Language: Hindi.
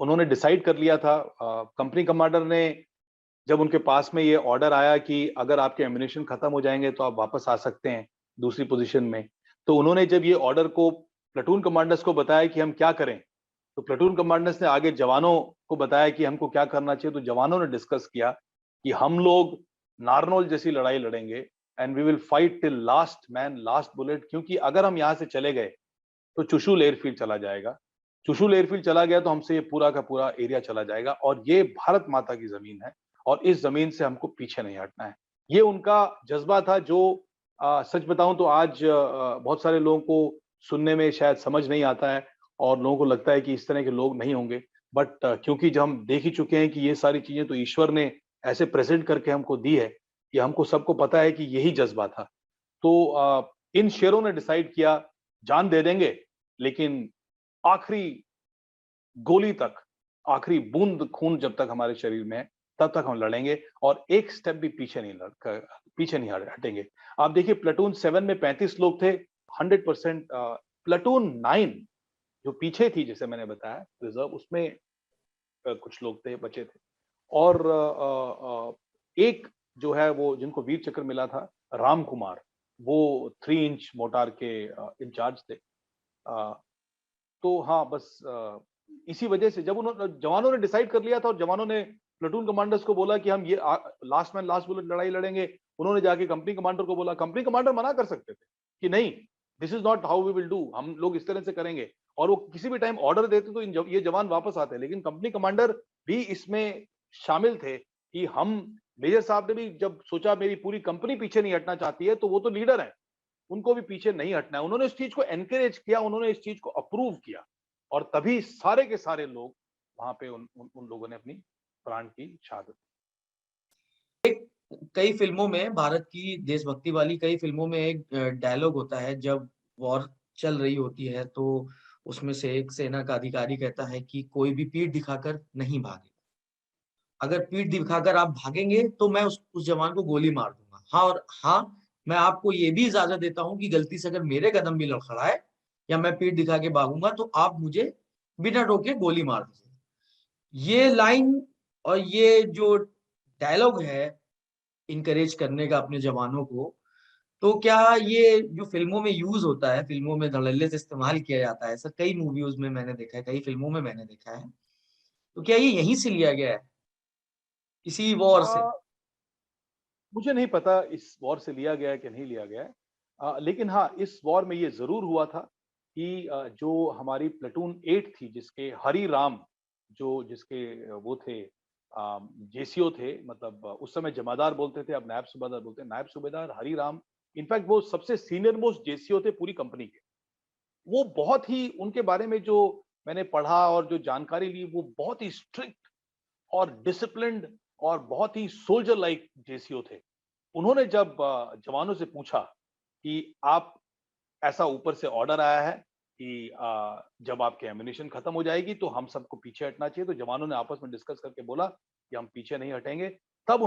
उन्होंने डिसाइड कर लिया था, कंपनी कमांडर ने, जब उनके पास में ये ऑर्डर आया कि अगर आपके एम्यूनेशन खत्म हो जाएंगे तो आप वापस आ सकते हैं दूसरी पोजीशन में, तो उन्होंने जब ये ऑर्डर को प्लेटून कमांडर्स को बताया कि हम क्या करें, तो प्लेटून कमांडर्स ने आगे जवानों को बताया कि हमको क्या करना चाहिए। तो जवानों ने डिस्कस किया कि हम लोग नारनौल जैसी लड़ाई लड़ेंगे and we will fight till last man last bullet, क्योंकि अगर हम यहाँ से चले गए तो चुशूल एयरफील्ड चला जाएगा। चुशूल एयरफील्ड चला गया तो हमसे ये पूरा का पूरा एरिया चला जाएगा और ये भारत माता की जमीन है और इस जमीन से हमको पीछे नहीं हटना है। ये उनका जज्बा था जो सच बताऊं तो आज बहुत सारे लोगों को सुनने में शायद समझ नहीं आता है और लोगों को लगता है कि इस तरह के लोग नहीं होंगे। बट क्योंकि जब हम देख ही चुके हैं कि ये सारी चीजें तो ईश्वर ने ऐसे प्रेजेंट करके हमको दी है कि हमको सबको पता है कि यही जज्बा था। तो इन शेरों ने डिसाइड किया जान दे देंगे, लेकिन आखिरी गोली तक, आखिरी बूंद खून जब तक हमारे शरीर में है, तब तक हम लड़ेंगे और एक स्टेप भी पीछे नहीं हटेंगे। आप देखिए प्लेटून 7 में 35 लोग थे, 100%। प्लेटून 9 जो पीछे थी, जैसे मैंने बताया रिजर्व, उसमें कुछ लोग थे, बचे थे। और एक जो है वो जिनको वीर चक्र मिला था, राम कुमार, वो 3 इंच मोटार के इंचार्ज थे। तो हाँ, बस इसी वजह से जब उन्होंने जवानों ने डिसाइड कर लिया था और जवानों ने प्लेटून कमांडर्स को बोला कि हम ये लास्ट मैन लास्ट बुलेट लड़ाई लड़ेंगे, उन्होंने जाके कंपनी कमांडर को बोला। कंपनी कमांडर मना कर सकते थे कि नहीं, this is not how we will do, हम लोग इस तरह से करेंगे, और वो किसी भी टाइम ऑर्डर देते तो ये जवान वापस आते। लेकिन कंपनी कमांडर भी इसमें शामिल थे कि हम, मेजर साहब ने भी जब सोचा मेरी पूरी कंपनी पीछे नहीं हटना चाहती है, तो वो तो लीडर है, उनको भी पीछे नहीं हटना है। उन्होंने इस चीज को एनकरेज किया, उन्होंने इस चीज को अप्रूव किया और तभी सारे के सारे लोग वहां पे उन लोगों ने अपनी प्राण की शहादत। कई फिल्मों में, भारत की देशभक्ति वाली कई फिल्मों में एक डायलॉग होता है जब वॉर चल रही होती है, तो उसमें से एक सेना का अधिकारी कहता है कि कोई भी पीठ दिखाकर नहीं भागे। अगर पीठ दिखाकर आप भागेंगे तो मैं उस जवान को गोली मार दूंगा। हाँ, और हाँ, मैं आपको ये भी इजाजत देता हूँ कि गलती से अगर मेरे कदम भी लड़खड़ाए या मैं पीठ दिखा के भागूंगा तो आप मुझे बिना रोके गोली मार दीजिए। ये लाइन और ये जो डायलॉग है इनकरेज करने का अपने जवानों को, तो क्या ये जो फिल्मों में यूज होता है, फिल्मों में धड़ल्ले से इस्तेमाल किया जाता है, ऐसा कई मूवीज में मैंने देखा है, कई फिल्मों में मैंने देखा है, तो क्या ये यहीं से लिया गया है, इसी वॉर से? आ, मुझे नहीं पता इस वॉर से लिया गया है कि नहीं लिया गया है। लेकिन हाँ, इस वॉर में ये जरूर हुआ था कि जो हमारी प्लेटून 8 थी, जिसके हरी राम, जो जिसके वो थे, जेसीओ थे, मतलब उस समय जमादार बोलते थे, अब नायब सूबेदार बोलते हैं, नायब सूबेदार हरी राम, इनफैक्ट वो सबसे सीनियर मोस्ट जेसीओ थे पूरी कंपनी के। वो बहुत ही, उनके बारे में जो मैंने पढ़ा और जो जानकारी ली, वो बहुत ही स्ट्रिक्ट और डिसिप्लिन्ड और बहुत ही सोल्जर लाइक जेसीओ थे। उन्होंने जब जवानों से पूछा कि आप, ऐसा ऊपर से ऑर्डर आया है कि जब आपकी एम्यूनेशन खत्म हो जाएगी तो हम सबको पीछे हटना चाहिए, तो जवानों ने आपस में डिस्कस करके बोला कि हम पीछे नहीं हटेंगे। तब